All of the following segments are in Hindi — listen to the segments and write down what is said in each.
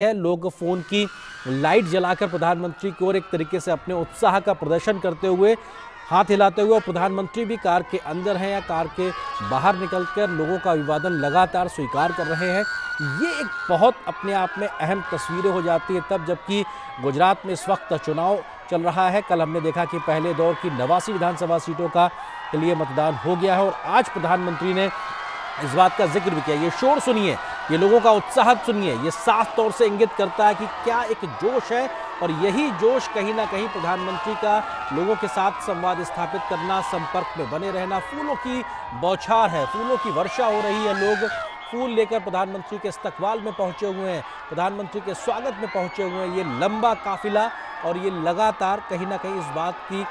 है। लोग फोन की लाइट जलाकर प्रधानमंत्री की ओर एक तरीके से अपने उत्साह का प्रदर्शन करते हुए, हाथ हिलाते हुए, और प्रधानमंत्री भी कार के अंदर हैं या कार के बाहर निकलकर लोगों का अभिवादन लगातार स्वीकार कर रहे हैं। ये एक बहुत अपने आप में अहम तस्वीरें हो जाती है तब जबकि गुजरात में इस वक्त चुनाव चल रहा है। कल हमने देखा कि पहले दौर की 89 विधानसभा सीटों का के लिए मतदान हो गया है और आज प्रधानमंत्री ने इस बात का जिक्र भी किया। ये शोर सुनिए, ये लोगों का उत्साह सुनिए, ये साफ तौर से इंगित करता है कि क्या एक जोश है और यही जोश कहीं ना कहीं प्रधानमंत्री का लोगों के साथ संवाद स्थापित करना, संपर्क में बने रहना। फूलों की बौछार है, फूलों की वर्षा हो रही है। लोग फूल लेकर प्रधानमंत्री के इस्तकबाल में पहुंचे हुए हैं, प्रधानमंत्री के स्वागत में पहुंचे हुए हैं। ये लंबा काफिला और ये लगातार कहीं ना कहीं इस बात की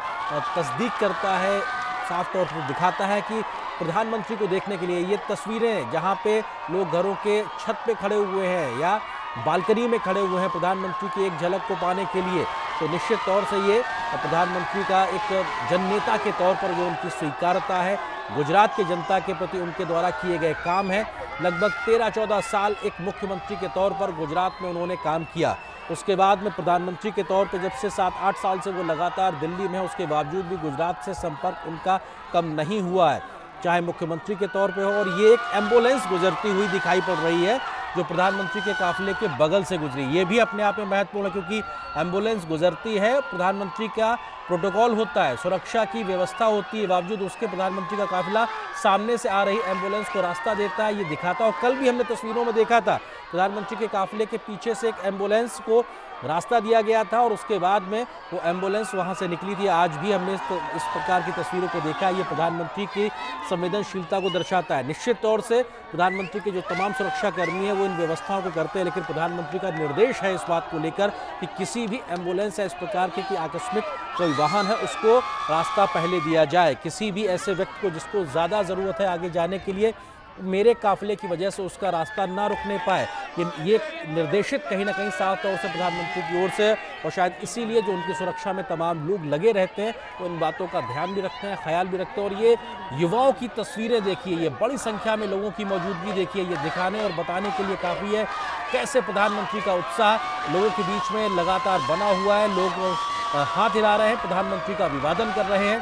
तस्दीक करता है, साफ तौर पर दिखाता है कि प्रधानमंत्री को देखने के लिए ये तस्वीरें जहां पे लोग घरों के छत पे खड़े हुए हैं या बालकनी में खड़े हुए हैं प्रधानमंत्री की एक झलक को पाने के लिए, तो निश्चित तौर से ये प्रधानमंत्री का एक जननेता के तौर पर जो उनकी स्वीकारता है, गुजरात की जनता के प्रति उनके द्वारा किए गए काम है। लगभग 13-14 साल एक मुख्यमंत्री के तौर पर गुजरात में उन्होंने काम किया। उसके बाद में प्रधानमंत्री के तौर पर जब से 7-8 साल से वो लगातार दिल्ली में है, उसके बावजूद भी गुजरात से संपर्क उनका कम नहीं हुआ है, चाहे मुख्यमंत्री के तौर पे हो। और ये एक एम्बुलेंस गुजरती हुई दिखाई पड़ रही है जो प्रधानमंत्री के काफिले के बगल से गुजरी। ये भी अपने आप में महत्वपूर्ण है क्योंकि एम्बुलेंस गुजरती है, प्रधानमंत्री का प्रोटोकॉल होता है, सुरक्षा की व्यवस्था होती है, बावजूद उसके प्रधानमंत्री का काफिला सामने से आ रही एम्बुलेंस को रास्ता देता है, ये दिखाता है। और कल भी हमने तस्वीरों में देखा था प्रधानमंत्री के काफिले के पीछे से एक एम्बुलेंस को रास्ता दिया गया था और उसके बाद में वो एम्बुलेंस वहां से निकली थी। आज भी हमने इस प्रकार की तस्वीरों को देखा। ये प्रधानमंत्री की संवेदनशीलता को दर्शाता है। निश्चित तौर से प्रधानमंत्री के जो तमाम सुरक्षा कर्मी हैं वो इन व्यवस्थाओं को करते हैं, लेकिन प्रधानमंत्री का निर्देश है इस बात को लेकर कि किसी भी एम्बुलेंस या इस प्रकार की आकस्मिक कोई वाहन है उसको रास्ता पहले दिया जाए। किसी भी ऐसे व्यक्ति को जिसको ज़्यादा ज़रूरत है आगे जाने के लिए, मेरे काफिले की वजह से उसका रास्ता ना रुकने पाए, ये निर्देशित कहीं ना कहीं साफ तौर से प्रधानमंत्री की ओर से। और शायद इसीलिए जो उनकी सुरक्षा में तमाम लोग लगे रहते हैं वो इन बातों का ध्यान भी रखते हैं, ख्याल भी रखते हैं। और ये युवाओं की तस्वीरें देखिए, ये बड़ी संख्या में लोगों की मौजूदगी देखिए, ये दिखाने और बताने के लिए काफ़ी है कैसे प्रधानमंत्री का उत्साह लोगों के बीच में लगातार बना हुआ है। लोग हाथ हिला रहे हैं, प्रधानमंत्री का अभिवादन कर रहे हैं,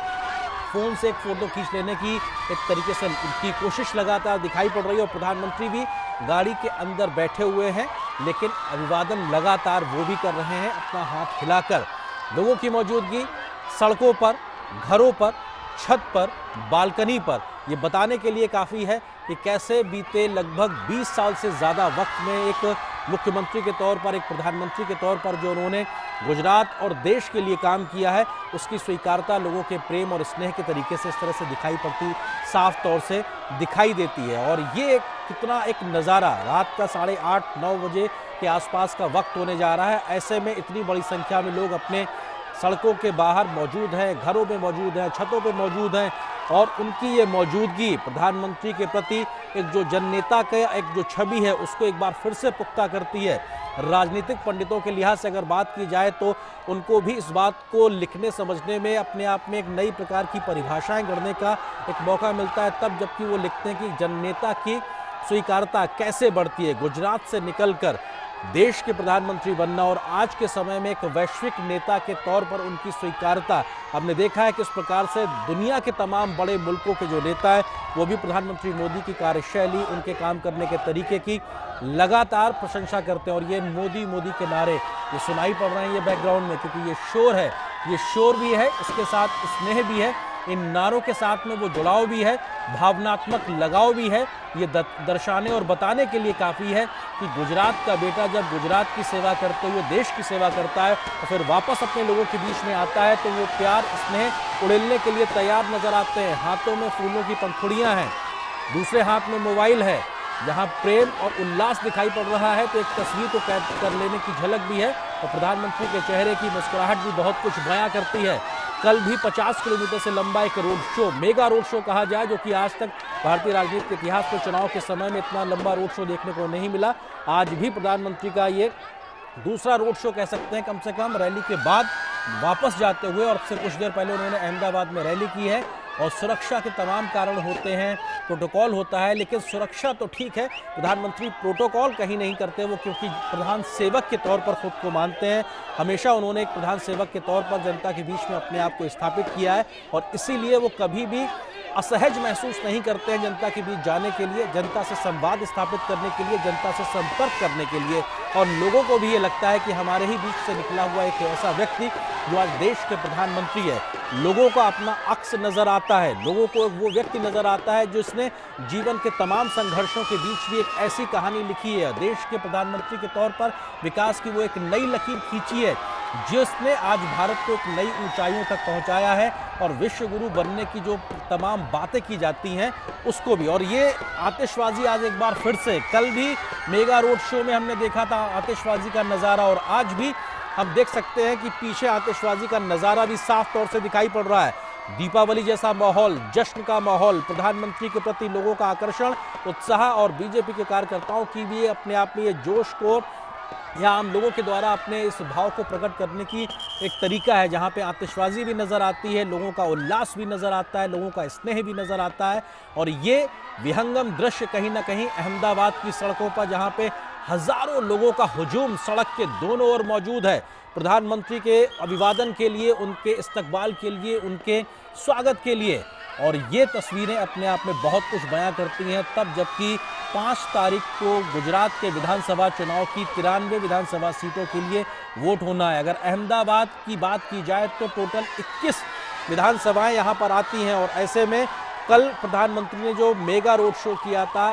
फोन से एक फोटो खींच लेने की एक तरीके से उनकी कोशिश लगातार दिखाई पड़ रही है। और प्रधानमंत्री भी गाड़ी के अंदर बैठे हुए हैं, लेकिन अभिवादन लगातार वो भी कर रहे हैं अपना हाथ हिलाकर। लोगों की मौजूदगी सड़कों पर, घरों पर, छत पर, बालकनी पर, ये बताने के लिए काफ़ी है कि कैसे बीते लगभग 20 साल से ज़्यादा वक्त में एक मुख्यमंत्री के तौर पर, एक प्रधानमंत्री के तौर पर जो उन्होंने गुजरात और देश के लिए काम किया है, उसकी स्वीकारता लोगों के प्रेम और स्नेह के तरीके से इस तरह से दिखाई पड़ती, साफ तौर से दिखाई देती है। और ये कितना एक नज़ारा रात का 8:30-9 बजे के आसपास का वक्त होने जा रहा है। ऐसे में इतनी बड़ी संख्या में लोग अपने सड़कों के बाहर मौजूद हैं, घरों में मौजूद हैं, छतों पे मौजूद हैं और उनकी ये मौजूदगी प्रधानमंत्री के प्रति एक जो जननेता का एक जो छवि है उसको एक बार फिर से पुख्ता करती है। राजनीतिक पंडितों के लिहाज से अगर बात की जाए तो उनको भी इस बात को लिखने समझने में अपने आप में एक नई प्रकार की परिभाषाएं गढ़ने का एक मौका मिलता है, तब जबकि वो लिखते हैं कि जननेता की स्वीकारता कैसे बढ़ती है। गुजरात से निकलकर देश के प्रधानमंत्री बनना और आज के समय में एक वैश्विक नेता के तौर पर उनकी स्वीकारता, हमने देखा है किस प्रकार से दुनिया के तमाम बड़े मुल्कों के जो नेता है वो भी प्रधानमंत्री मोदी की कार्यशैली, उनके काम करने के तरीके की लगातार प्रशंसा करते हैं। और ये मोदी मोदी के नारे ये सुनाई पड़ रहे हैं ये बैकग्राउंड में, क्योंकि ये शोर है, ये शोर भी है, इसके साथ स्नेह भी है, इन नारों के साथ में वो जुड़ाव भी है, भावनात्मक लगाव भी है। ये दर्शाने और बताने के लिए काफ़ी है कि गुजरात का बेटा जब गुजरात की सेवा करते हुए देश की सेवा करता है तो फिर वापस अपने लोगों के बीच में आता है तो वो प्यार स्नेह उड़ेलने के लिए तैयार नजर आते हैं। हाथों में फूलों की पंखुड़ियाँ हैं, दूसरे हाथ में मोबाइल है, जहाँ प्रेम और उल्लास दिखाई पड़ रहा है तो एक तस्वीर को कैद कर लेने की झलक भी है। और प्रधानमंत्री के चेहरे की मुस्कुराहट भी बहुत कुछ बयां करती है। कल भी 50 किलोमीटर से लंबा एक road show, mega road show कहा जाए, जो कि आज तक भारतीय राजनीति के इतिहास में चुनाव के समय में इतना लंबा रोड शो देखने को नहीं मिला। आज भी प्रधानमंत्री का ये दूसरा रोड शो कह सकते हैं, कम से कम रैली के बाद वापस जाते हुए, और अब से कुछ देर पहले उन्होंने अहमदाबाद में रैली की है। और सुरक्षा के तमाम कारण होते हैं, प्रोटोकॉल होता है, लेकिन सुरक्षा तो ठीक है, प्रधानमंत्री प्रोटोकॉल कहीं नहीं करते वो, क्योंकि प्रधान सेवक के तौर पर खुद को मानते हैं। हमेशा उन्होंने एक प्रधान सेवक के तौर पर जनता के बीच में अपने आप को स्थापित किया है और इसीलिए वो कभी भी असहज महसूस नहीं करते हैं जनता के बीच जाने के लिए, जनता से संवाद स्थापित करने के लिए, जनता से संपर्क करने के लिए। और लोगों को भी ये लगता है कि हमारे ही बीच से निकला हुआ एक ऐसा व्यक्ति जो आज देश के प्रधानमंत्री है, लोगों का अपना अक्स नजर आता है, लोगों को वो व्यक्ति नजर आता है जिसने जीवन के तमाम संघर्षों के बीच भी एक ऐसी कहानी लिखी है, देश के प्रधानमंत्री के तौर पर विकास की वो एक नई लकीर खींची है जिसने आज भारत को एक नई ऊंचाइयों तक पहुंचाया है और विश्व गुरु बनने की जो तमाम बातें की जाती हैं उसको भी। और ये आतिशबाजी आज एक बार फिर से, कल भी मेगा रोड शो में हमने देखा था आतिशबाजी का नज़ारा और आज भी हम देख सकते हैं कि पीछे आतिशबाजी का नज़ारा भी साफ तौर से दिखाई पड़ रहा है। दीपावली जैसा माहौल, जश्न का माहौल, प्रधानमंत्री के प्रति लोगों का आकर्षण, उत्साह और बीजेपी के कार्यकर्ताओं की भी अपने आप में ये जोश को या आम लोगों के द्वारा अपने इस भाव को प्रकट करने की एक तरीका है, जहां पे आतिशबाजी भी नज़र आती है, लोगों का उल्लास भी नज़र आता है, लोगों का स्नेह भी नज़र आता है। और ये विहंगम दृश्य कहीं ना कहीं अहमदाबाद की सड़कों पर, जहां पे हजारों लोगों का हुजूम सड़क के दोनों ओर मौजूद है, प्रधानमंत्री के अभिवादन के लिए, उनके इस्तकबाल के लिए, उनके स्वागत के लिए। और ये तस्वीरें अपने आप में बहुत कुछ बयां करती हैं, तब जबकि 5 तारीख को गुजरात के विधानसभा चुनाव की 93 विधानसभा सीटों के लिए वोट होना है। अगर अहमदाबाद की बात की जाए तो टोटल 21 विधानसभाएं यहाँ पर आती हैं और ऐसे में कल प्रधानमंत्री ने जो मेगा रोड शो किया था,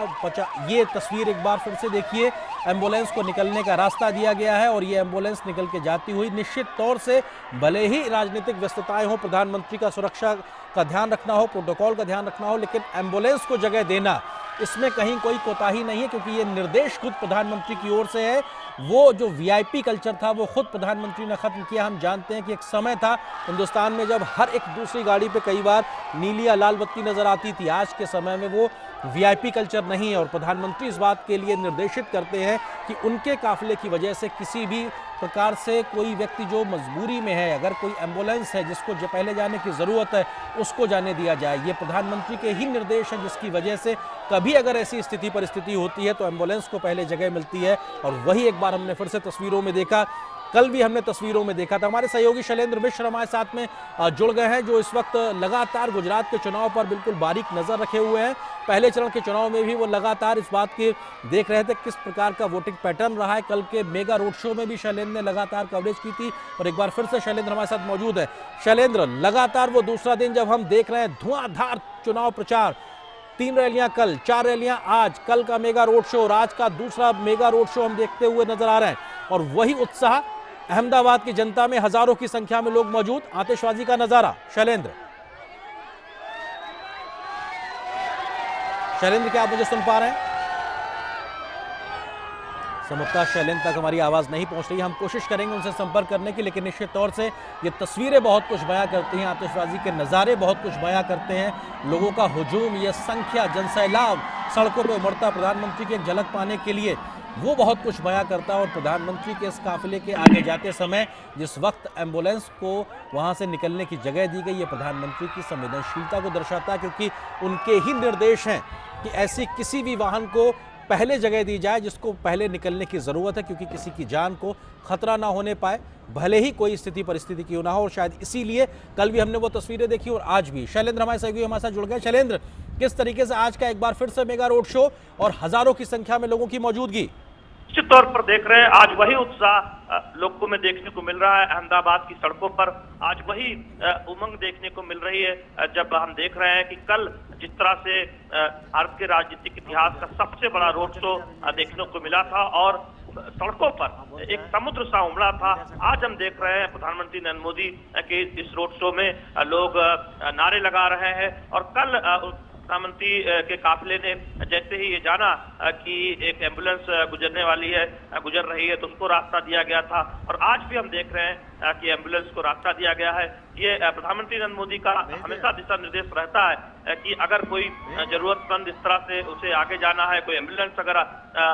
ये तस्वीर एक बार फिर से देखिए, एम्बुलेंस को निकलने का रास्ता दिया गया है और ये एम्बुलेंस निकल के जाती हुई, निश्चित तौर से भले ही राजनीतिक व्यस्तताएं हो, प्रधानमंत्री का सुरक्षा का ध्यान रखना हो, प्रोटोकॉल का ध्यान रखना हो, लेकिन एम्बुलेंस को जगह देना इसमें कहीं कोई कोताही नहीं है, क्योंकि ये निर्देश खुद प्रधानमंत्री की ओर से है। वो जो वीआईपी कल्चर था वो खुद प्रधानमंत्री ने खत्म किया। हम जानते हैं कि एक समय था हिंदुस्तान में जब हर एक दूसरी गाड़ी पे कई बार नीली या लाल बत्ती नजर आती थी, आज के समय में वो वीआईपी कल्चर नहीं है और प्रधानमंत्री इस बात के लिए निर्देशित करते हैं कि उनके काफिले की वजह से किसी भी प्रकार से कोई व्यक्ति जो मजबूरी में है, अगर कोई एम्बुलेंस है जिसको पहले जाने की ज़रूरत है, उसको जाने दिया जाए। ये प्रधानमंत्री के ही निर्देश हैं, जिसकी वजह से कभी अगर ऐसी स्थिति परिस्थिति होती है तो एम्बुलेंस को पहले जगह मिलती है। और वही एक बार हमने फिर से तस्वीरों में देखा, कल भी हमने तस्वीरों में देखा था। हमारे सहयोगी शैलेंद्र मिश्र हमारे साथ में जुड़ गए हैं, जो इस वक्त लगातार गुजरात के चुनाव पर बिल्कुल बारीक नजर रखे हुए हैं। पहले चरण के चुनाव में भी वो लगातार इस बात की देख रहे थे किस प्रकार का वोटिंग पैटर्न रहा है। कल के मेगा रोड शो में भी शैलेंद्र ने लगातार कवरेज की थी और एक बार फिर से शैलेंद्र हमारे साथ मौजूद है। शैलेंद्र, लगातार वो दूसरा दिन जब हम देख रहे हैं धुआंधार चुनाव प्रचार, 3 रैलियां कल, 4 रैलियां आज, कल का मेगा रोड शो और आज का दूसरा मेगा रोड शो हम देखते हुए नजर आ रहे हैं और वही उत्साह अहमदाबाद की जनता में, हजारों की संख्या में लोग मौजूद, आतिशबाजी का नजारा। शैलेंद्र, क्या आप मुझे सुन पा रहे हैं? संभवतः शैलेंद्र तक हमारी आवाज नहीं पहुंच रही। हम कोशिश करेंगे उनसे संपर्क करने की, लेकिन निश्चित तौर से ये तस्वीरें बहुत कुछ बयां करती हैं, आतिशबाजी के नज़ारे बहुत कुछ बयां करते हैं, लोगों का हुजूम, ये संख्या, जनसैलाब सड़कों पर उमड़ता प्रधानमंत्री की एक झलक पाने के लिए, वो बहुत कुछ बयां करता है। और प्रधानमंत्री के इस काफिले के आगे जाते समय जिस वक्त एम्बुलेंस को वहां से निकलने की जगह दी गई, ये प्रधानमंत्री की संवेदनशीलता को दर्शाता है, क्योंकि उनके ही निर्देश हैं कि ऐसी किसी भी वाहन को पहले जगह दी जाए जिसको पहले निकलने की ज़रूरत है, क्योंकि किसी की जान को खतरा ना होने पाए, भले ही कोई स्थिति परिस्थिति क्यों ना हो। और शायद इसीलिए कल भी हमने वो तस्वीरें देखी और आज भी। शैलेंद्र हमारे सहयोगी हमारे साथ जुड़ गए। शैलेंद्र, किस तरीके से आज का एक बार फिर से मेगा रोड शो और हजारों की संख्या में लोगों की मौजूदगी? निश्चित तौर पर देख रहे हैं आज वही उत्साह लोगों में देखने को मिल रहा है। अहमदाबाद की सड़कों पर आज वही उमंग देखने को मिल रही है, जब हम देख रहे हैं कि कल जिस तरह से भारत के राजनीतिक इतिहास का सबसे बड़ा रोड शो देखने को मिला था और सड़कों पर एक समुद्र सा उमड़ा था, आज हम देख रहे हैं प्रधानमंत्री नरेंद्र मोदी के इस रोड शो में लोग नारे लगा रहे हैं। और कल प्रधानमंत्री के काफिले ने जैसे ही ये जाना कि एक एम्बुलेंस गुजर रही है तो उसको रास्ता दिया गया था। और आज भी हम देख रहे हैं कि एम्बुलेंस को रास्ता दिया गया है। ये प्रधानमंत्री नरेंद्र मोदी का हमेशा दिशा निर्देश रहता है कि अगर कोई जरूरतमंद इस तरह से उसे आगे जाना है, कोई एम्बुलेंस अगर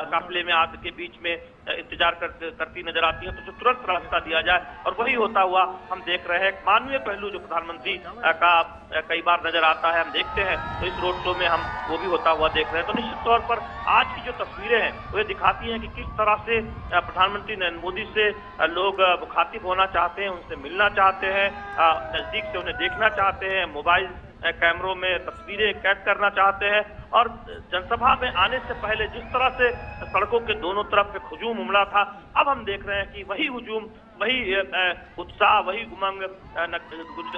काफिले में आग के बीच में इंतजार करती नजर आती है तो तुरंत रास्ता दिया जाए, और वही होता हुआ हम देख रहे हैं। मानवीय पहलू जो प्रधानमंत्री का कई बार नजर आता है, हम देखते हैं, तो इस रोड शो में हम वो भी होता हुआ देख रहे हैं। तो निश्चित तौर पर आज की जो तस्वीरें हैं वो ये दिखाती हैं कि किस तरह से प्रधानमंत्री नरेंद्र मोदी से लोग मुखातिब होना चाहते हैं, उनसे मिलना चाहते हैं, नजदीक से उन्हें देखना चाहते हैं, मोबाइल कैमरों में तस्वीरें कैद करना चाहते हैं। और जनसभा में आने से पहले जिस तरह से सड़कों के दोनों तरफ एक हुजूम उमड़ा था, अब हम देख रहे हैं कि वही हुजूम, वही उत्साह, वही उमंग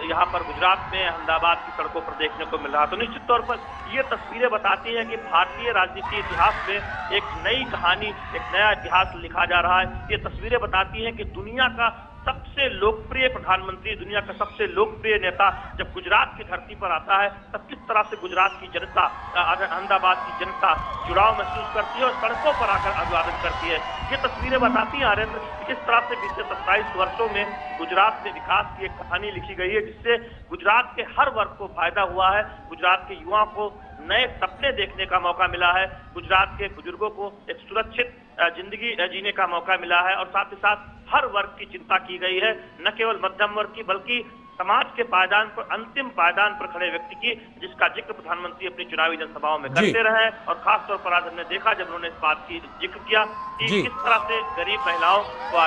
यहाँ पर गुजरात में अहमदाबाद की सड़कों पर देखने को मिल रहा। तो निश्चित तौर पर ये तस्वीरें बताती हैं कि भारतीय राजनीति इतिहास में एक नई कहानी, एक नया इतिहास लिखा जा रहा है। ये तस्वीरें बताती हैं कि दुनिया का सबसे लोकप्रिय प्रधानमंत्री, दुनिया का सबसे लोकप्रिय नेता जब गुजरात की धरती पर आता है, तब किस तरह से गुजरात की जनता, अहमदाबाद की जनता जुड़ाव महसूस करती है और सड़कों पर आकर अभिवादन करती है। ये तस्वीरें बताती हैं आर्यन किस तरह से बीते 27 वर्षों में गुजरात में विकास की एक कहानी लिखी गई है, जिससे गुजरात के हर वर्ग को फायदा हुआ है। गुजरात के युवाओं को नए सपने देखने का मौका मिला है, गुजरात के बुजुर्गों को एक सुरक्षित जिंदगी जीने का मौका मिला है, और साथ ही साथ हर वर्ग की चिंता की गई है, न केवल मध्यम वर्ग की बल्कि समाज के पायदान पर, अंतिम पायदान पर खड़े व्यक्ति की, जिसका जिक्र प्रधानमंत्री अपनी चुनावी जनसभाओं में करते रहे। और खासतौर पर आज हमने देखा जब उन्होंने इस बात की जिक्र किया कि किस तरह से गरीब महिलाओं को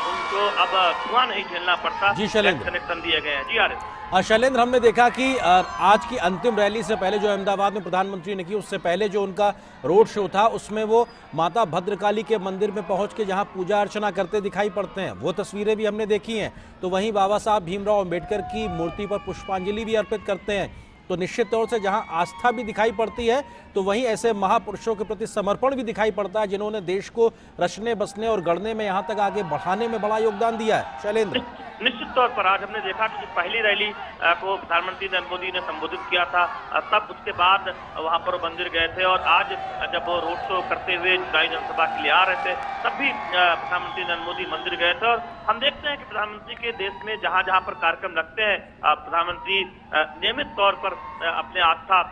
उनको अब धुआं नहीं झेलना पड़ता, कनेक्शन दिए गए हैं। जी आर्यन। शैलेंद्र, हमने देखा कि आज की अंतिम रैली से पहले जो अहमदाबाद में प्रधानमंत्री ने की, उससे पहले जो उनका रोड शो था उसमें वो माता भद्रकाली के मंदिर में पहुंच के जहां पूजा अर्चना करते दिखाई पड़ते हैं, वो तस्वीरें भी हमने देखी हैं। तो वहीं बाबा साहब भीमराव अंबेडकर की मूर्ति पर पुष्पांजलि भी अर्पित करते हैं। तो निश्चित तौर से जहां आस्था भी दिखाई पड़ती है, तो वहीं ऐसे महापुरुषों के प्रति समर्पण भी दिखाई पड़ता है जिन्होंने देश को रचने बसने और गढ़ने में, यहाँ तक आगे बढ़ाने में बड़ा योगदान दिया है। शैलेंद्र, निश्चित तौर पर आज हमने देखा कि पहली रैली को प्रधानमंत्री नरेंद्र मोदी ने संबोधित किया था, तब उसके बाद वहां पर मंदिर गए थे, और आज जब वो रोड शो करते हुए चुनावी जनसभा के लिए आ रहे थे, तब भी प्रधानमंत्री नरेंद्र मोदी मंदिर गए थे। और हम देखते हैं कि प्रधानमंत्री के देश में जहां जहां पर कार्यक्रम लगते हैं, प्रधानमंत्री नियमित तौर पर अपने आस्था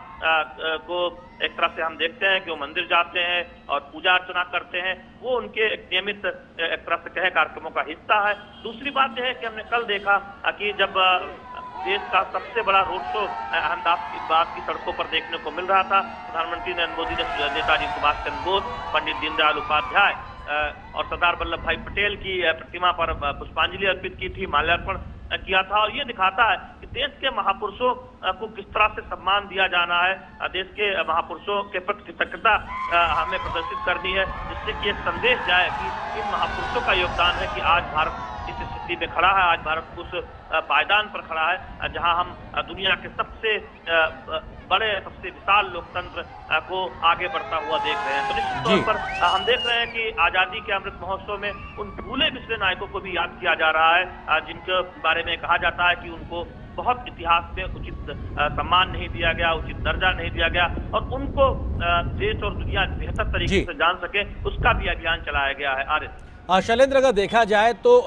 को एक तरह से हम देखते हैं कि वो मंदिर जाते हैं और पूजा अर्चना करते हैं। वो उनके एक नियमित एक तरह से कहे कार्यक्रमों का हिस्सा है। दूसरी बात यह है कि हमने कल देखा कि जब देश का सबसे बड़ा रोड शो अहमदाबाद की सड़कों पर देखने को मिल रहा था, प्रधानमंत्री नरेंद्र मोदी ने नेताजी सुभाष चंद्र बोस, पंडित दीनदयाल उपाध्याय और सरदार वल्लभ भाई पटेल की प्रतिमा पर पुष्पांजलि अर्पित की थी, माल्यार्पण किया था। और ये दिखाता है कि देश के महापुरुषों को किस तरह से सम्मान दिया जाना है, देश के महापुरुषों के प्रति कृतज्ञता हमें प्रदर्शित करनी है, जिससे कि एक संदेश जाए कि इन महापुरुषों का योगदान है कि आज भारत इस स्थिति में खड़ा है, आज भारत उस पायदान पर खड़ा है जहां हम दुनिया के सबसे बड़े, सबसे विशाल लोकतंत्र को आगे बढ़ता हुआ देख रहे हैं। तो निश्चित तौर पर हम देख रहे हैं कि आजादी के अमृत महोत्सव में उन भूले बिछड़े नायकों को भी याद किया जा रहा है, जिनके बारे में कहा जाता है कि उनको बहुत इतिहास में उचित सम्मान नहीं दिया गया, उचित दर्जा नहीं दिया गया, और उनको देश और दुनिया बेहतर तरीके से जान सके, उसका भी अभियान चलाया गया है। आर्य, शैलेंद्र, अगर देखा जाए तो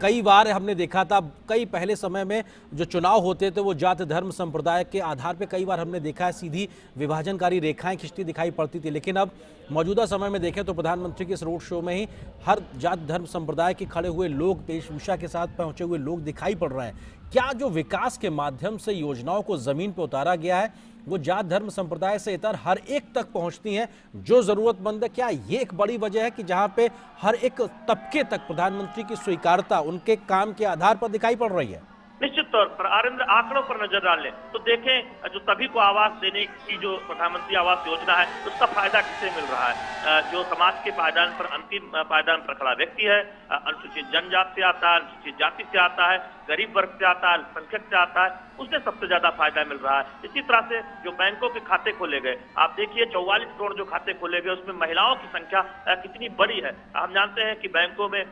कई बार हमने देखा था, कई पहले समय में जो चुनाव होते थे वो जाति धर्म संप्रदाय के आधार पे कई बार हमने देखा है सीधी विभाजनकारी रेखाएं खिंचती दिखाई पड़ती थी। लेकिन अब मौजूदा समय में देखें तो प्रधानमंत्री के इस रोड शो में ही हर जाति धर्म संप्रदाय के खड़े हुए लोग, वेशभूषा के साथ पहुंचे हुए लोग दिखाई पड़ रहे हैं। क्या जो विकास के माध्यम से योजनाओं को जमीन पर उतारा गया है वो जात धर्म संप्रदाय से इतर हर एक तक पहुंचती हैं जो जरूरतमंद है? क्या ये एक बड़ी वजह है कि जहां पे हर एक तबके तक प्रधानमंत्री की स्वीकार्यता उनके काम के आधार पर दिखाई पड़ रही है? निश्चित तौर पर आनंद, आंकड़ों पर नजर डालें तो देखें जो सभी को आवास देने की जो प्रधानमंत्री आवास योजना है उसका फायदा किसे मिल रहा है। जो समाज के पायदान पर, अंतिम पायदान पर खड़ा व्यक्ति है, अनुसूचित जनजाति से आता है, अनुसूचित जाति से आता है, गरीब वर्ग से आता है, अल्पसंख्यक से आता है, उससे सबसे ज्यादा फायदा मिल रहा है। इसी तरह से जो बैंकों के खाते खोले गए, आप देखिए 44 करोड़ जो खाते खोले गए उसमें महिलाओं की संख्या कितनी बड़ी है। हम जानते हैं कि बैंकों में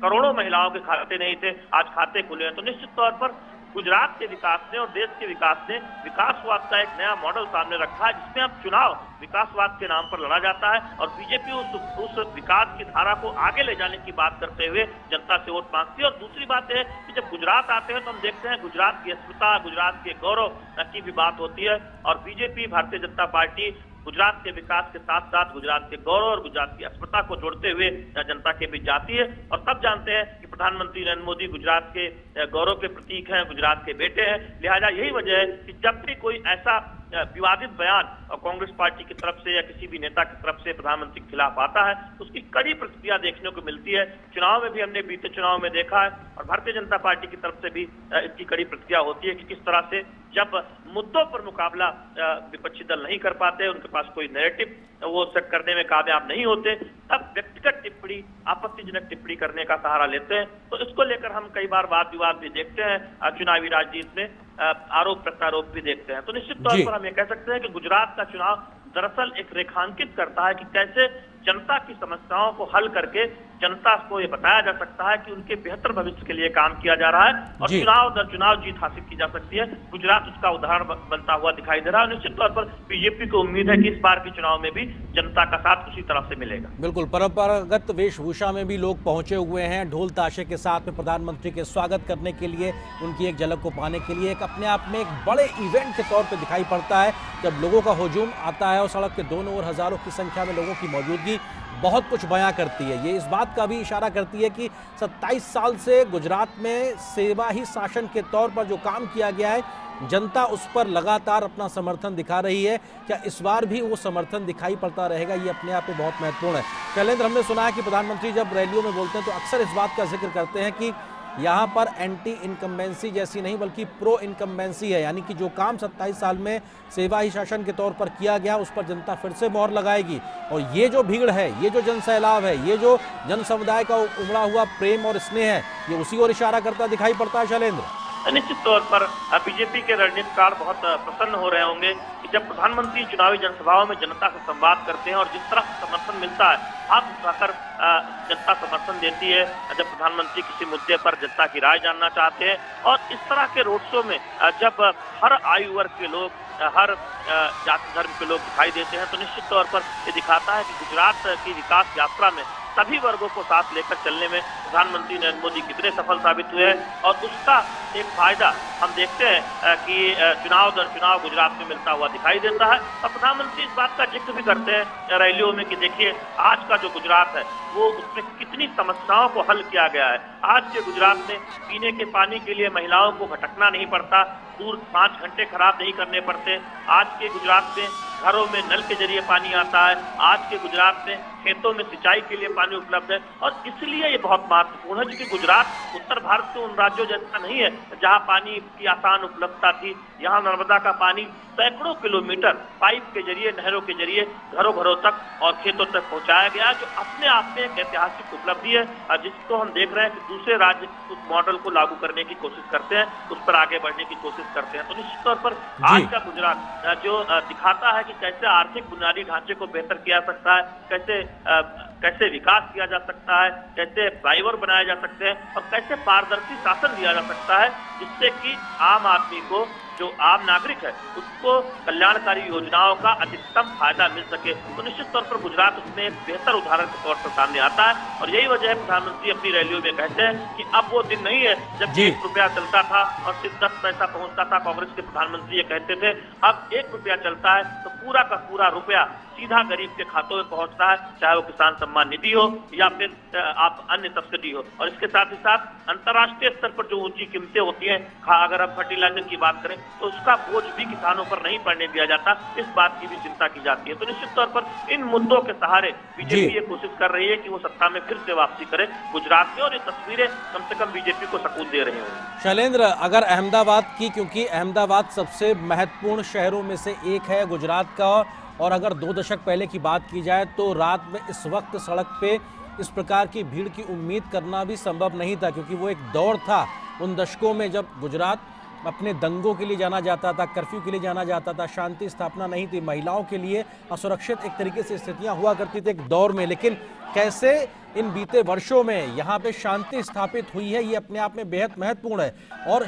करोड़ों महिलाओं के खाते नहीं थे, आज खाते खुले हैं। तो निश्चित तौर पर गुजरात के विकास ने और देश के विकास ने विकासवाद का एक नया मॉडल सामने रखा है, जिसमें अब चुनाव विकासवाद के नाम पर लड़ा जाता है और बीजेपी उस विकास की धारा को आगे ले जाने की बात करते हुए जनता से वोट मांगती है। और दूसरी बात है कि जब गुजरात आते हैं तो हम देखते हैं गुजरात की अस्मिता, गुजरात के गौरव की भी बात होती है और बीजेपी, भारतीय जनता पार्टी गुजरात के विकास के साथ साथ गुजरात के गौरव और गुजरात की अस्मिता को जोड़ते हुए जनता के बीच जाती है। और तब जानते हैं कि प्रधानमंत्री नरेंद्र मोदी गुजरात के गौरव के प्रतीक हैं, गुजरात के बेटे हैं। लिहाजा यही वजह है कि जब भी कोई ऐसा विवादित बयान कांग्रेस पार्टी की तरफ से या किसी भी नेता की तरफ से प्रधानमंत्री के खिलाफ आता है तो उसकी कड़ी प्रतिक्रिया देखने को मिलती है। चुनाव में भी हमने बीते चुनाव में देखा है और भारतीय जनता पार्टी की तरफ से भी इसकी कड़ी प्रतिक्रिया होती है कि किस तरह से जब मुद्दों पर मुकाबला विपक्षी दल नहीं कर पाते, उनके पास कोई नैरेटिव वो सेट करने में कामयाब नहीं होते, तब व्यक्तिगत टिप्पणी, आपत्तिजनक टिप्पणी करने का सहारा लेते हैं। तो इसको लेकर हम कई बार वाद विवाद भी देखते हैं, चुनावी राजनीति में आरोप प्रत्यारोप भी देखते हैं। तो निश्चित तौर पर हम ये कह सकते हैं कि गुजरात का चुनाव दरअसल एक रेखांकित करता है कि कैसे जनता की समस्याओं को हल करके जनता को ये बताया जा सकता है कि उनके बेहतर भविष्य के लिए काम किया जा रहा है और चुनाव दर चुनाव जीत हासिल की जा सकती है। गुजरात उसका उदाहरण बनता हुआ दिखाई दे रहा है। निश्चित तौर पर बीजेपी को उम्मीद है कि इस बार के चुनाव में भी जनता का साथ उसी तरह से मिलेगा। बिल्कुल, परंपरागत वेशभूषा में भी लोग पहुंचे हुए हैं, ढोल ताशे के साथ में प्रधानमंत्री के स्वागत करने के लिए, उनकी एक झलक को पाने के लिए। एक अपने आप में एक बड़े इवेंट के तौर पर दिखाई पड़ता है जब लोगों का हुजूम आता है और सड़क के दोनों ओर हजारों की संख्या में लोगों की मौजूदगी बहुत कुछ बयां करती है। ये इस बात का भी इशारा करती है कि 27 साल से गुजरात में सेवा ही शासन के तौर पर जो काम किया गया है, जनता उस पर लगातार अपना समर्थन दिखा रही है। क्या इस बार भी वो समर्थन दिखाई पड़ता रहेगा, ये अपने आप में बहुत महत्वपूर्ण है। शैलेंद्र, हमने सुना है कि प्रधानमंत्री जब रैलियों में बोलते हैं तो अक्सर इस बात का जिक्र करते हैं कि यहाँ पर एंटी इनकम्बेंसी जैसी नहीं बल्कि प्रो इनकम्बेंसी है, यानी कि जो काम 27 साल में सेवा ही शासन के तौर पर किया गया उस पर जनता फिर से मोहर लगाएगी। और ये जो भीड़ है, ये जो जन सैलाब है, ये जो जन समुदाय का उमड़ा हुआ प्रेम और स्नेह है, ये उसी ओर इशारा करता दिखाई पड़ता है। शैलेंद्र, निश्चित तौर पर बीजेपी के रणनीतिकार बहुत प्रसन्न हो रहे होंगे कि जब प्रधानमंत्री चुनावी जनसभाओं में जनता से संवाद करते हैं और जिस तरह से समर्थन मिलता है, हाथ उठाकर जनता समर्थन देती है। जब प्रधानमंत्री किसी मुद्दे पर जनता की राय जानना चाहते हैं और इस तरह के रोड शो में जब हर आयु वर्ग के लोग, हर जाति धर्म के लोग दिखाई देते हैं तो निश्चित तौर पर ये दिखाता है कि गुजरात की विकास यात्रा में सभी वर्गों को साथ लेकर चलने में प्रधानमंत्री नरेंद्र मोदी कितने सफल साबित हुए हैं। और उसका एक फायदा हम देखते हैं कि चुनाव दर चुनाव गुजरात में मिलता हुआ दिखाई देता है। और प्रधानमंत्री इस बात का जिक्र भी करते हैं रैलियों में कि देखिए आज का जो गुजरात है वो उसमें कितनी समस्याओं को हल किया गया है। आज के गुजरात में पीने के पानी के लिए महिलाओं को भटकना नहीं पड़ता, दूर 5 घंटे खराब नहीं करने पड़ते। आज के गुजरात में घरों में नल के जरिए पानी आता है। आज के गुजरात में खेतों में सिंचाई के लिए पानी उपलब्ध है। और इसलिए ये बहुत महत्वपूर्ण है क्योंकि गुजरात उत्तर भारत के उन राज्यों जैसा नहीं है जहां पानी की आसान उपलब्धता थी। यहाँ नर्मदा का पानी सैकड़ों किलोमीटर पाइप के जरिए, नहरों के जरिए घरों घरों तक और खेतों तक पहुंचाया गया, जो अपने आप में एक ऐतिहासिक उपलब्धि है और जिसको हम देख रहे हैं कि दूसरे राज्य उस मॉडल को लागू करने की कोशिश करते हैं, उस पर आगे बढ़ने की कोशिश करते हैं। तो निश्चित तौर पर आज का गुजरात जो दिखाता है कि कैसे आर्थिक बुनियादी ढांचे को बेहतर किया जा सकता है, कैसे विकास किया जा सकता है, कैसे फ्लाईओवर बनाए जा सकते हैं और कैसे पारदर्शी शासन दिया जा सकता है जिससे कि आम आदमी को, जो आम नागरिक है, उसको कल्याणकारी योजनाओं का अधिकतम फायदा मिल सके। तो निश्चित तौर पर गुजरात उसमें एक बेहतर उदाहरण के तौर पर सामने आता है। और यही वजह है प्रधानमंत्री अपनी रैलियों में कहते हैं कि अब वो दिन नहीं है जब 1 रुपया चलता था और सिर्फ 10 पैसा पहुंचता था। कांग्रेस के प्रधानमंत्री ये कहते थे अब 1 रुपया चलता है तो पूरा का पूरा रुपया सीधा गरीब के खातों में पहुंचता है, चाहे वो किसान सम्मान निधि हो या फिर आप अन्य सब्सिडी हो। और इसके साथ ही साथ अंतर्राष्ट्रीय स्तर पर जो ऊंची कीमतें होती हैं, अगर आप फर्टिलाइजर की बात करें तो उसका बोझ भी किसानों पर नहीं पड़ने दिया जाता, इस बात की भी चिंता की जाती है। तो निश्चित तौर पर इन मुद्दों के सहारे बीजेपी ये कोशिश कर रही है कि वो सत्ता में फिर से वापसी करे गुजरात में, और ये तस्वीरें कम से कम बीजेपी को सकून दे रही हैं। शैलेंद्र, अगर अहमदाबाद की, क्योंकि अहमदाबाद सबसे महत्वपूर्ण शहरों में से एक है गुजरात का, और अगर 2 दशक पहले की बात की जाए तो रात में इस वक्त सड़क पे इस प्रकार की भीड़ की उम्मीद करना भी संभव नहीं था, क्योंकि वो एक दौर था उन दशकों में जब गुजरात अपने दंगों के लिए जाना जाता था, कर्फ्यू के लिए जाना जाता था, शांति स्थापना नहीं थी, महिलाओं के लिए असुरक्षित एक तरीके से स्थितियां हुआ करती थी एक दौर में। लेकिन कैसे इन बीते वर्षों में यहाँ पे शांति स्थापित हुई है, ये अपने आप में बेहद महत्वपूर्ण है। और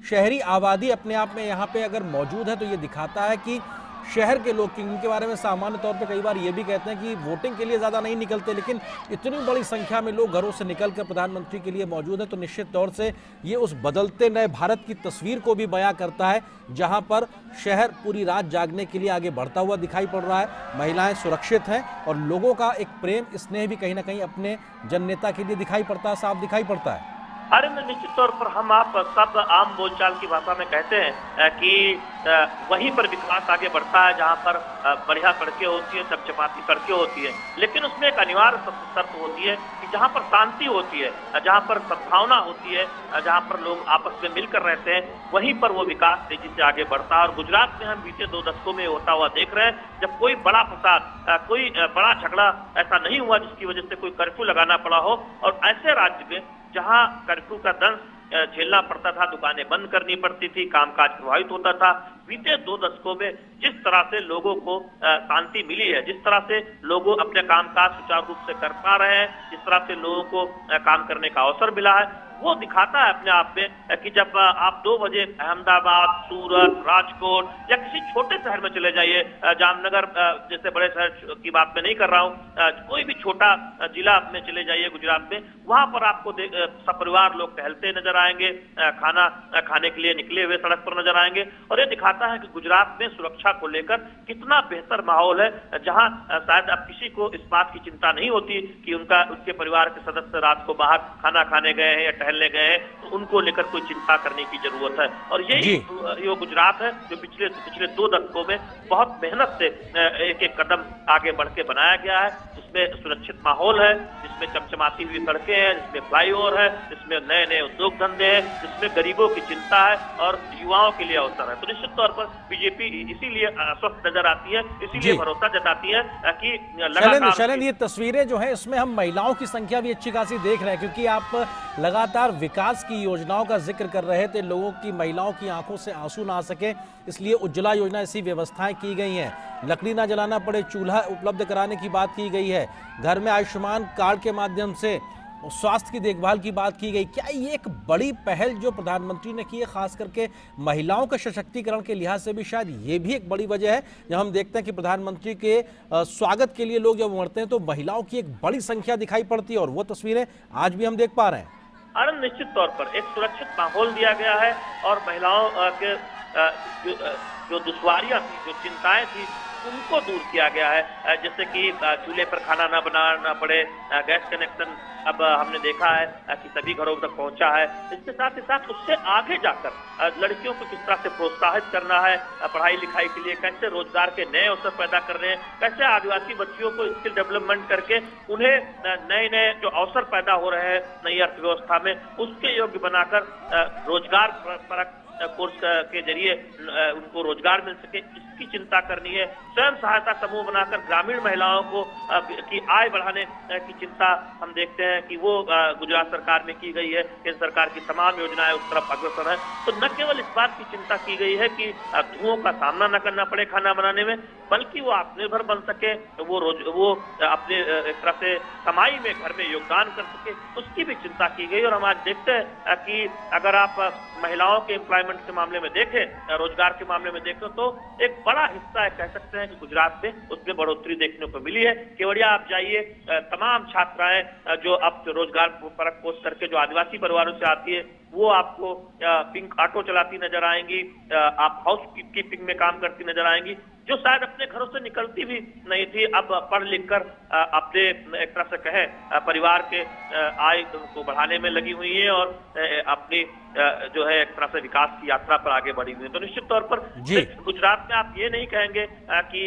शहरी आबादी अपने आप में यहाँ पे अगर मौजूद है तो ये दिखाता है कि शहर के लोग, इनके बारे में सामान्य तौर पे कई बार ये भी कहते हैं कि वोटिंग के लिए ज़्यादा नहीं निकलते, लेकिन इतनी बड़ी संख्या में लोग घरों से निकलकर प्रधानमंत्री के लिए मौजूद है, तो निश्चित तौर से ये उस बदलते नए भारत की तस्वीर को भी बयां करता है, जहां पर शहर पूरी रात जागने के लिए आगे बढ़ता हुआ दिखाई पड़ रहा है, महिलाएं सुरक्षित हैं और लोगों का एक प्रेम स्नेह भी कहीं ना कहीं अपने जननेता के लिए दिखाई पड़ता है, साफ दिखाई पड़ता है। अरे निश्चित तौर पर हम आप सब आम बोलचाल की भाषा में कहते हैं कि वहीं पर विकास आगे बढ़ता है जहां पर बढ़िया सड़कें होती है, चमचमाती सड़कें होती है। लेकिन उसमें एक अनिवार्य शर्त होती है कि जहां पर शांति होती है, जहां पर सद्भावना होती है, जहां पर लोग आपस में मिलकर रहते हैं, वहीं पर वो विकास तेजी से आगे बढ़ता है। और गुजरात में हम बीते 2 दशकों में होता हुआ देख रहे हैं, जब कोई बड़ा फसाद, कोई बड़ा झगड़ा ऐसा नहीं हुआ जिसकी वजह से कोई कर्फ्यू लगाना पड़ा हो। और ऐसे राज्य में जहां कर्फ्यू का दंश झेलना पड़ता था, दुकानें बंद करनी पड़ती थी, कामकाज प्रभावित होता था, बीते 2 दशकों में जिस तरह से लोगों को शांति मिली है, जिस तरह से लोग अपने कामकाज सुचारू रूप से कर पा रहे हैं, जिस तरह से लोगों को काम करने का अवसर मिला है, वो दिखाता है अपने आप में कि जब आप 2 बजे अहमदाबाद, सूरत, राजकोट या किसी छोटे शहर में चले जाइए, जामनगर जैसे बड़े शहर की बात मैं नहीं कर रहा हूँ, कोई भी छोटा जिला में चले जाइए गुजरात में, वहां पर आपको सपरिवार लोग टहलते नजर आएंगे, खाना खाने के लिए निकले हुए सड़क पर नजर आएंगे। और ये दिखाता है कि गुजरात में सुरक्षा को लेकर कितना बेहतर माहौल है, जहां शायद अब किसी को इस बात की चिंता नहीं होती कि उनके परिवार के सदस्य रात को बाहर खाना खाने गए हैं या टहलने गए हैं, तो उनको लेकर कोई चिंता करने की जरूरत है। और यही ये गुजरात है जो पिछले 2 दशकों में बहुत मेहनत से एक एक कदम आगे बढ़ के बनाया गया है। जिसमें सुरक्षित माहौल है, जिसमें चमचमाती हुई सड़कें हैं, जिसमें फ्लाईओवर है, जिसमें नए नए उद्योग धंधे हैं, जिसमें गरीबों की चिंता है और युवाओं के लिए अवसर है। तो निश्चित तौर पर बीजेपी इसीलिए स्वस्थ नजर आती है, इसीलिए भरोसा जताती है कि लगातार ये तस्वीरें जो है इसमें हम महिलाओं की संख्या भी अच्छी खासी देख रहे हैं, क्योंकि आप लगातार विकास की योजनाओं का जिक्र कर रहे थे, लोगों की, महिलाओं की आंखों से आंसू ना आ सके इसलिए उज्ज्वला योजना ऐसी व्यवस्थाएं की गई हैं, लकड़ी ना जलाना पड़े, चूल्हा उपलब्ध कराने की बात की गई है, घर में आयुष्मान कार्ड के माध्यम से स्वास्थ्य की देखभाल की बात की गई। क्या ये एक बड़ी पहल जो प्रधानमंत्री ने की है, खास करके महिलाओं के सशक्तिकरण के लिहाज से भी शायद ये भी एक बड़ी वजह है? जब हम देखते हैं कि प्रधानमंत्री के स्वागत के लिए लोग जब उमड़ते हैं तो महिलाओं की एक बड़ी संख्या दिखाई पड़ती है और वो तस्वीरें आज भी हम देख पा रहे हैं। अरे निश्चित तौर पर एक सुरक्षित माहौल दिया गया है और महिलाओं के जो दुश्वारियां थी, जो चिंताएं थी, उनको दूर किया गया है। जैसे कि चूल्हे पर खाना ना बनाना पड़े, गैस कनेक्शन अब हमने देखा है कि सभी घरों तक पहुंचा है। इसके साथ ही साथ उससे आगे जाकर लड़कियों को किस तरह से प्रोत्साहित करना है पढ़ाई लिखाई के लिए, कैसे रोजगार के नए अवसर पैदा कर रहे हैं, कैसे आदिवासी बच्चियों को स्किल डेवलपमेंट करके उन्हें नए नए जो अवसर पैदा हो रहे हैं नई अर्थव्यवस्था में, उसके योग्य बनाकर रोजगार परक कोर्स के जरिए उनको रोजगार मिल सके, इसकी चिंता करनी है। स्वयं सहायता समूह बनाकर ग्रामीण महिलाओं को की आय बढ़ाने की चिंता हम देखते हैं कि वो गुजरात सरकार में की गई है। केंद्र सरकार की तमाम योजनाएं उस तरफ अग्रसर है। तो न केवल इस बात की चिंता की गई है कि धुओं का सामना न करना पड़े खाना बनाने में, बल्कि वो आत्मनिर्भर बन सके, वो अपने एक तरह से कमाई में घर में योगदान कर सके, उसकी भी चिंता की गई। और हम आज देखते हैं कि अगर आप महिलाओं के एम्प्लॉयमेंट के मामले में देखें, रोजगार के मामले में देखें, तो एक बड़ा हिस्सा है, कह सकते हैं कि गुजरात में उसमें बढ़ोतरी देखने को मिली है। केवड़िया आप जाइए, तमाम छात्राएं जो अब रोजगार परक कोर्स करके जो आदिवासी परिवारों से आती है, वो आपको पिंक ऑटो चलाती नजर आएंगी, आप हाउस कीपिंग में काम करती नजर आएंगी, जो शायद अपने घरों से निकलती भी नहीं थी, अब पढ़ लिख कर अपने एक तरह से कहें परिवार के आय को बढ़ाने में लगी हुई है और अपनी जो है एक तरह से विकास की यात्रा पर आगे बढ़ी हुई है। तो निश्चित तौर पर गुजरात में आप ये नहीं कहेंगे कि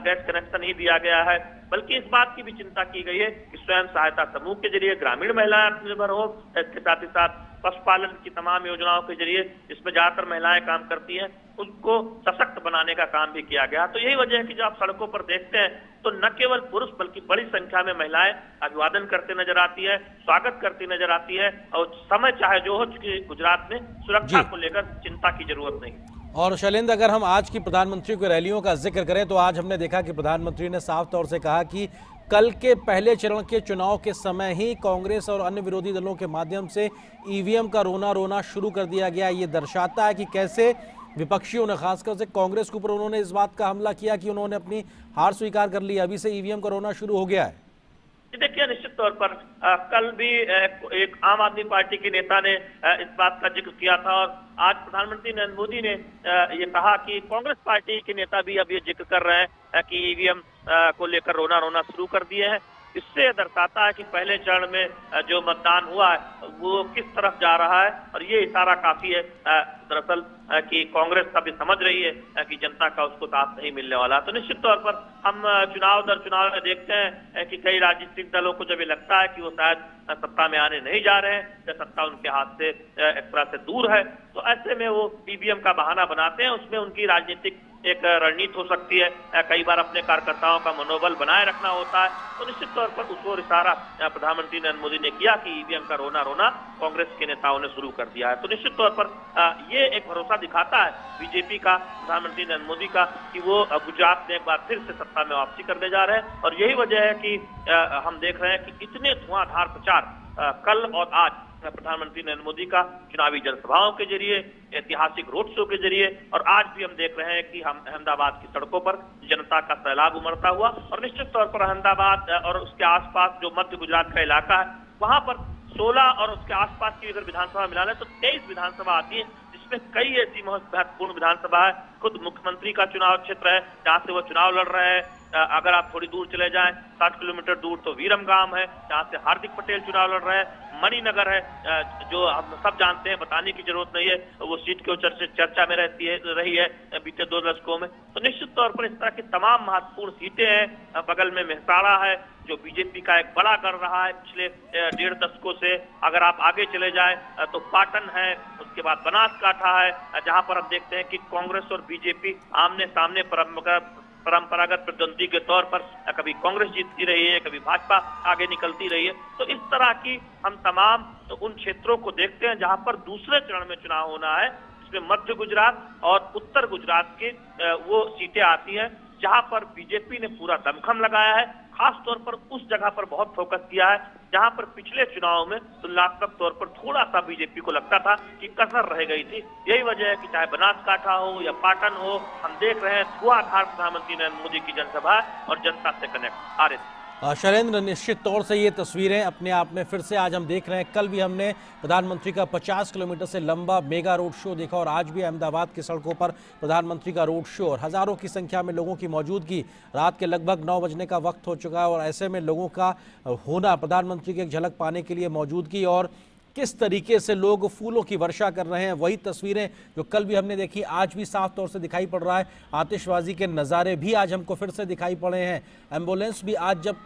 गैस कनेक्शन ही दिया गया है, बल्कि इस बात की भी चिंता की गई है कि स्वयं सहायता समूह के जरिए ग्रामीण महिलाएं आत्मनिर्भर हो, इसके साथ ही साथ पशुपालन की तमाम योजनाओं के जरिए जिसमें ज्यादातर महिलाएं काम करती हैं, उसको सशक्त बनाने का काम भी किया गया। तो यही वजह है कि जो आप सड़कों पर देखते हैं तो न केवल पुरुष बल्कि बड़ी संख्या में महिलाएं अभिवादन करते नजर आती है, स्वागत करती नजर आती है। और समय चाहे जो हो, चूंकि गुजरात में सुरक्षा को लेकर चिंता की जरूरत नहीं। और शैलेंद्र, अगर हम आज की प्रधानमंत्री की रैलियों का जिक्र करें तो आज हमने देखा कि प्रधानमंत्री ने साफ तौर से कहा कि कल के पहले चरण के चुनाव के समय ही कांग्रेस और अन्य विरोधी दलों के माध्यम से ईवीएम का रोना शुरू कर दिया गया। ये दर्शाता है कि कैसे विपक्षियों ने, खासकर से कांग्रेस के ऊपर उन्होंने इस बात का हमला किया कि उन्होंने अपनी हार स्वीकार कर ली, अभी से ईवीएम का रोना शुरू हो गया है। देखिए, निश्चित तौर पर कल भी एक आम आदमी पार्टी के नेता ने इस बात का जिक्र किया था और आज प्रधानमंत्री नरेंद्र मोदी ने ये कहा कि कांग्रेस पार्टी के नेता भी अब ये जिक्र कर रहे हैं कि ईवीएम को लेकर रोना शुरू कर दिए हैं। इससे दर्शाता है कि पहले चरण में जो मतदान हुआ है वो किस तरफ जा रहा है और ये इशारा काफी है दरअसल कि कांग्रेस तब भी समझ रही है कि जनता का उसको साथ नहीं मिलने वाला। तो निश्चित तौर पर हम चुनाव दर चुनाव में देखते हैं कि कई राजनीतिक दलों को जब ये लगता है कि वो शायद सत्ता में आने नहीं जा रहे हैं या सत्ता उनके हाथ से एक तरह से दूर है, तो ऐसे में वो ईवीएम का बहाना बनाते हैं। उसमें उनकी राजनीतिक एक रणनीति हो सकती है, कई बार अपने कार्यकर्ताओं का मनोबल बनाए रखना होता है। तो निश्चित तौर पर उस ओर इशारा प्रधानमंत्री नरेंद्र मोदी ने किया कि ईवीएम का रोना कांग्रेस के नेताओं ने शुरू कर दिया है। तो निश्चित तौर पर ये एक भरोसा दिखाता है बीजेपी का, प्रधानमंत्री नरेंद्र मोदी का, कि वो गुजरात में एक बार फिर से सत्ता में वापसी करने जा रहे हैं। और यही वजह है कि हम देख रहे हैं कि इतने धुआंधार प्रचार कल और आज प्रधानमंत्री नरेंद्र मोदी का चुनावी जनसभाओं के जरिए, ऐतिहासिक रोड शो के जरिए, और आज भी हम देख रहे हैं कि हम अहमदाबाद की सड़कों पर जनता का सैलाब उमड़ता हुआ। और निश्चित तौर पर अहमदाबाद और उसके आसपास जो मध्य गुजरात का इलाका है, वहां पर 16 और उसके आसपास की अगर विधानसभा मिला लें तो 23 विधानसभा आती है, जिसमें कई ऐसी महत्वपूर्ण विधानसभा है। खुद मुख्यमंत्री का चुनाव क्षेत्र है जहाँ से वो चुनाव लड़ रहे हैं। अगर आप थोड़ी दूर चले जाएं 60 किलोमीटर दूर तो वीरमगाम है जहाँ से हार्दिक पटेल चुनाव लड़ रहे हैं। मणिनगर है जो हम सब जानते हैं, बताने की जरूरत नहीं है, वो सीट की चर्चा में रही है बीते 2 दशकों में। तो निश्चित तौर पर इस तरह की तमाम महत्वपूर्ण सीटें हैं। बगल में मेहसाणा है जो बीजेपी का एक बड़ा गढ़ रहा है पिछले 1.5 दशकों से। अगर आप आगे चले जाएं तो पाटन है, उसके बाद बनासकांठा है जहां पर हम देखते हैं कि कांग्रेस और बीजेपी आमने सामने परंपरागत प्रतिद्वंदी के तौर पर कभी कांग्रेस जीतती रही है, कभी भाजपा आगे निकलती रही है। तो इस तरह की हम तमाम उन क्षेत्रों को देखते हैं जहां पर दूसरे चरण में चुनाव होना है, जिसमें मध्य गुजरात और उत्तर गुजरात के वो सीटें आती हैं जहां पर बीजेपी ने पूरा दमखम लगाया है। खास तौर पर उस जगह पर बहुत फोकस किया है जहां पर पिछले चुनाव में तुलनात्मक तौर पर थोड़ा सा बीजेपी को लगता था कि कसर रह गई थी। यही वजह है कि चाहे बनासकांठा हो या पाटन हो, हम देख रहे हैं धुआंधार प्रधानमंत्री नरेंद्र मोदी की जनसभा और जनता से कनेक्ट आ रहे थे। शैलेंद्र, निश्चित तौर से ये तस्वीरें अपने आप में फिर से आज हम देख रहे हैं। कल भी हमने प्रधानमंत्री का 50 किलोमीटर से लंबा मेगा रोड शो देखा और आज भी अहमदाबाद की सड़कों पर प्रधानमंत्री का रोड शो और हज़ारों की संख्या में लोगों की मौजूदगी। रात के लगभग 9 बजने का वक्त हो चुका है और ऐसे में लोगों का होना, प्रधानमंत्री की एक झलक पाने के लिए मौजूदगी और किस तरीके से लोग फूलों की वर्षा कर रहे हैं, वही तस्वीरें जो कल भी हमने देखी आज भी साफ तौर से दिखाई पड़ रहा है। आतिशबाजी के नज़ारे भी आज हमको फिर से दिखाई पड़े हैं। एम्बुलेंस भी आज जब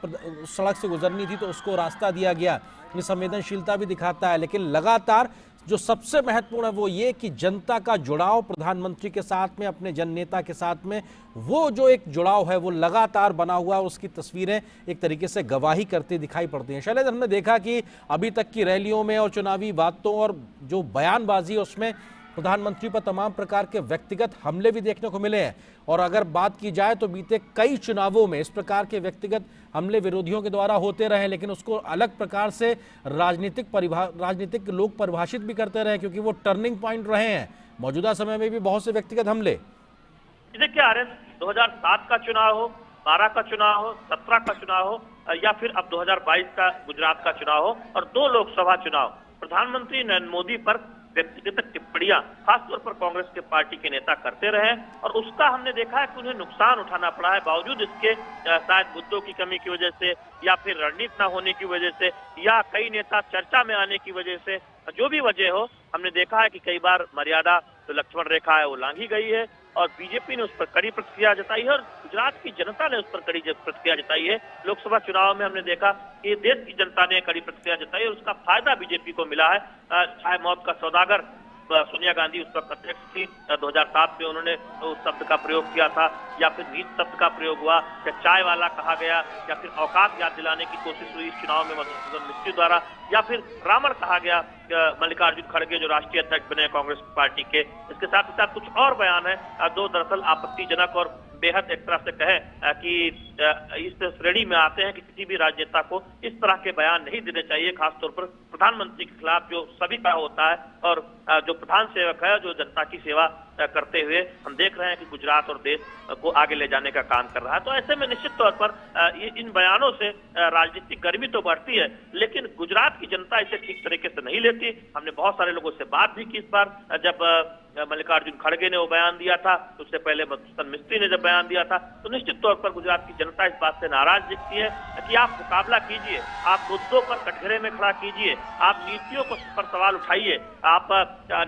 सड़क से गुजरनी थी तो उसको रास्ता दिया गया, ये संवेदनशीलता भी दिखाता है। लेकिन लगातार जो सबसे महत्वपूर्ण है वो ये कि जनता का जुड़ाव प्रधानमंत्री के साथ में, अपने जन नेता के साथ में, वो जो एक जुड़ाव है वो लगातार बना हुआ है। उसकी तस्वीरें एक तरीके से गवाही करती दिखाई पड़ती हैं। शैलेंद्र, हमने देखा कि अभी तक की रैलियों में और चुनावी बातों और जो बयानबाजी है उसमें प्रधानमंत्री पर तमाम प्रकार के व्यक्तिगत हमले भी देखने को मिले हैं। और अगर बात की जाए तो बीते कई चुनावों में इस प्रकार के व्यक्तिगत हमले विरोधियों के द्वारा होते रहे, लेकिन उसको अलग प्रकार से राजनीतिक लोग परिभाषित भी करते रहे क्योंकि वो टर्निंग पॉइंट रहे हैं। मौजूदा समय में भी बहुत से व्यक्तिगत हमले। देखिए आरएस, 2007 का चुनाव हो, 12 का चुनाव हो, 17 का चुनाव हो या फिर अब 2022 का गुजरात का चुनाव हो और 2 लोकसभा चुनाव, प्रधानमंत्री नरेंद्र मोदी पर व्यक्तिगत टिप्पणियां खासतौर पर कांग्रेस के पार्टी के नेता करते रहे और उसका हमने देखा है कि उन्हें नुकसान उठाना पड़ा है। बावजूद इसके शायद मुद्दों की कमी की वजह से या फिर रणनीति न होने की वजह से या कई नेता चर्चा में आने की वजह से, जो भी वजह हो, हमने देखा है कि कई बार मर्यादा जो लक्ष्मण रेखा है वो लांघी गई है और बीजेपी ने उस पर कड़ी प्रतिक्रिया जताई है और गुजरात की जनता ने उस पर कड़ी प्रतिक्रिया जताई है। लोकसभा चुनाव में हमने देखा कि देश की जनता ने कड़ी प्रतिक्रिया जताई और उसका फायदा बीजेपी को मिला है। चाहे मौत का सौदागर सोनिया गांधी उस वक्त अध्यक्ष थी, 2007 में उन्होंने उस शब्द का प्रयोग किया था, या फिर नीच शब्द का प्रयोग हुआ, या चाय वाला कहा गया, या फिर औकात याद दिलाने की कोशिश हुई इस चुनाव में मधुसूदन मिस्त्री द्वारा, या फिर रावण कहा गया मल्लिकार्जुन खड़गे जो राष्ट्रीय अध्यक्ष बने कांग्रेस पार्टी के। इसके साथ ही साथ कुछ और बयान है दो दरअसल आपत्तिजनक और बेहद एक तरह से कहें कि इस श्रेणी में आते हैं कि किसी भी राजनेता को इस तरह के बयान नहीं देने चाहिए, खासतौर पर प्रधानमंत्री के खिलाफ जो सभी का होता है, और जो प्रधान सेवक है जो जनता की सेवा करते हुए हम देख रहे हैं कि गुजरात और देश को आगे ले जाने का काम कर रहा है। तो ऐसे में निश्चित तौर पर इन बयानों से राजनीतिक गर्मी तो बढ़ती है, लेकिन गुजरात की जनता इसे ठीक तरीके से नहीं लेती। हमने बहुत सारे लोगों से बात भी की इस बार, जब मल्लिकार्जुन खड़गे ने वो बयान दिया था, उससे पहले मधुसूदन मिस्त्री ने जब बयान दिया था, तो निश्चित तौर पर गुजरात की जनता इस बात से नाराज दिखती है कि आप मुकाबला कीजिए, आप मुद्दों पर कटघरे में खड़ा कीजिए, आप नीतियों पर सवाल उठाइए, आप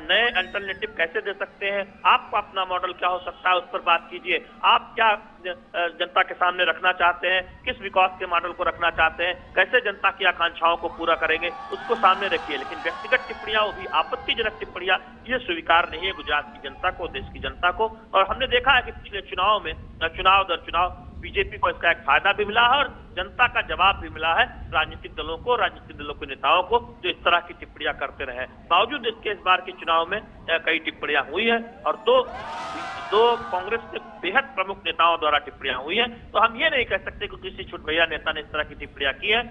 नए अल्टरनेटिव कैसे दे सकते हैं, आपका अपना मॉडल क्या हो सकता है उस पर बात कीजिए, आप क्या जनता के सामने रखना चाहते हैं, किस विकास के मॉडल को रखना चाहते हैं, कैसे जनता की आकांक्षाओं को पूरा करेंगे, उसको सामने रखिए। लेकिन व्यक्तिगत टिप्पणियां, वो भी आपत्तिजनक टिप्पणियां, ये स्वीकार नहीं है गुजरात की जनता को, देश की जनता को। और हमने देखा है कि पिछले चुनाव में चुनाव दर चुनाव बीजेपी को इसका एक फायदा भी मिला है और जनता का जवाब भी मिला है राजनीतिक दलों को, राजनीतिक दलों के नेताओं को, जो इस तरह की टिप्पणियां करते रहे। बावजूद इसके इस बार के चुनाव में कई टिप्पणियां हुई है और दो कांग्रेस के बेहद प्रमुख नेताओं द्वारा टिप्पणियां हुई हैं। तो हम ये नहीं कह सकते कि किसी छुटभैया नेता ने इस तरह की टिप्पणियां की है।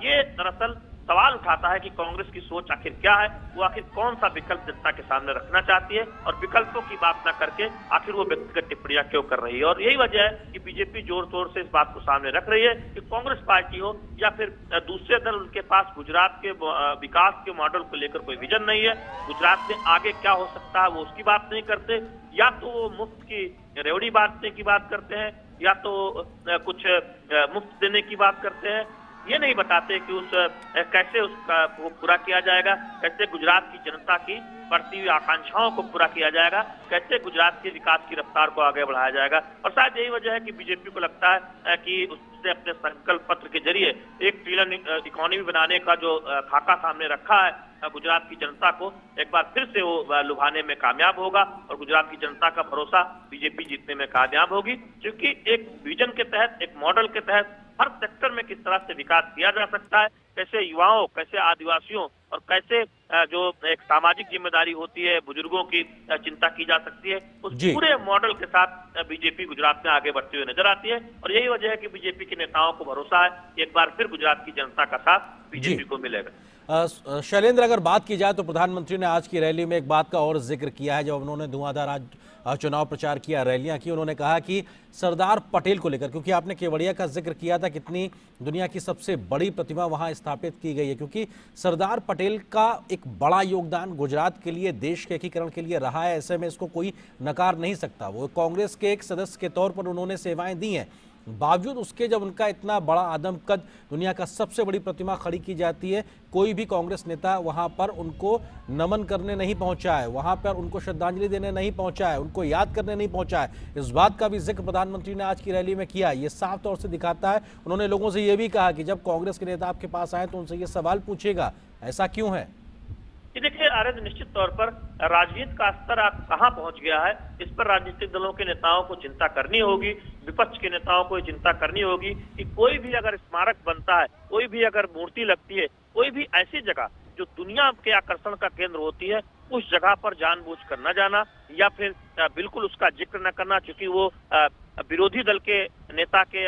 ये दरअसल सवाल उठाता है कि कांग्रेस की सोच आखिर क्या है, वो आखिर कौन सा विकल्प जनता के सामने रखना चाहती है, और विकल्पों की बात न करके आखिर वो व्यक्तिगत टिप्पणियां क्यों कर रही है। और यही वजह है कि बीजेपी जोर तोड़ से इस बात को सामने रख रही है कि कांग्रेस पार्टी हो या फिर दूसरे दल, उनके पास गुजरात के विकास के मॉडल को लेकर कोई विजन नहीं है। गुजरात में आगे क्या हो सकता है वो उसकी बात नहीं करते, या तो वो मुफ्त की रेवड़ी बांटने की बात करते हैं, या तो कुछ मुफ्त देने की बात करते हैं। ये नहीं बताते कि कैसे उसका वो पूरा किया जाएगा, कैसे गुजरात की जनता की बढ़ती हुई आकांक्षाओं को पूरा किया जाएगा, कैसे गुजरात के विकास की रफ्तार को आगे बढ़ाया जाएगा। और शायद यही वजह है कि बीजेपी को लगता है कि उसने अपने संकल्प पत्र के जरिए $1 ट्रिलियन इकोनॉमी बनाने का जो खाका सामने रखा है गुजरात की जनता को, एक बार फिर से वो लुभाने में कामयाब होगा और गुजरात की जनता का भरोसा बीजेपी जीतने में कामयाब होगी। क्योंकि एक विजन के तहत, एक मॉडल के तहत हर सेक्टर में किस तरह से विकास किया जा सकता है, कैसे युवाओं, कैसे आदिवासियों और कैसे जो एक सामाजिक जिम्मेदारी होती है, बुजुर्गों की चिंता की जा सकती है, उस पूरे मॉडल के साथ बीजेपी गुजरात में आगे बढ़ती हुई नजर आती है। और यही वजह है कि बीजेपी के नेताओं को भरोसा है एक बार फिर गुजरात की जनता का साथ बीजेपी को मिलेगा। शैलेंद्र, अगर बात की जाए तो प्रधानमंत्री ने आज की रैली में एक बात का और जिक्र किया है। जब उन्होंने धुआंधार आज चुनाव प्रचार किया, रैलियां की, उन्होंने कहा कि सरदार पटेल को लेकर, क्योंकि आपने केवड़िया का जिक्र किया था, कितनी दुनिया की सबसे बड़ी प्रतिमा वहां स्थापित की गई है, क्योंकि सरदार पटेल का एक बड़ा योगदान गुजरात के लिए, देश के एकीकरण के लिए रहा है। ऐसे में इसको कोई नकार नहीं सकता। वो कांग्रेस के एक सदस्य के तौर पर उन्होंने सेवाएं दी हैं, बावजूद उसके जब उनका इतना बड़ा आदमकद, दुनिया का सबसे बड़ी प्रतिमा खड़ी की जाती है, कोई भी कांग्रेस नेता वहां पर उनको नमन करने नहीं पहुंचा है, वहां पर उनको श्रद्धांजलि देने नहीं पहुंचा है, उनको याद करने नहीं पहुंचा है। इस बात का भी जिक्र प्रधानमंत्री ने आज की रैली में किया। ये साफ तौर से दिखाता है, उन्होंने लोगों से यह भी कहा कि जब कांग्रेस के नेता आपके पास आए तो उनसे ये सवाल पूछेगा, ऐसा क्यों है। देखिए आरएस, निश्चित तौर पर राजनीति का स्तर आप कहां पहुंच गया है, इस पर राजनीतिक दलों के नेताओं को चिंता करनी होगी, विपक्ष के नेताओं को चिंता करनी होगी कि कोई भी अगर स्मारक बनता है, कोई भी अगर मूर्ति लगती है, कोई भी ऐसी जगह जो दुनिया के आकर्षण का केंद्र होती है, उस जगह पर जानबूझ कर न जाना या फिर बिल्कुल उसका जिक्र न करना, क्योंकि वो विरोधी दल के नेता के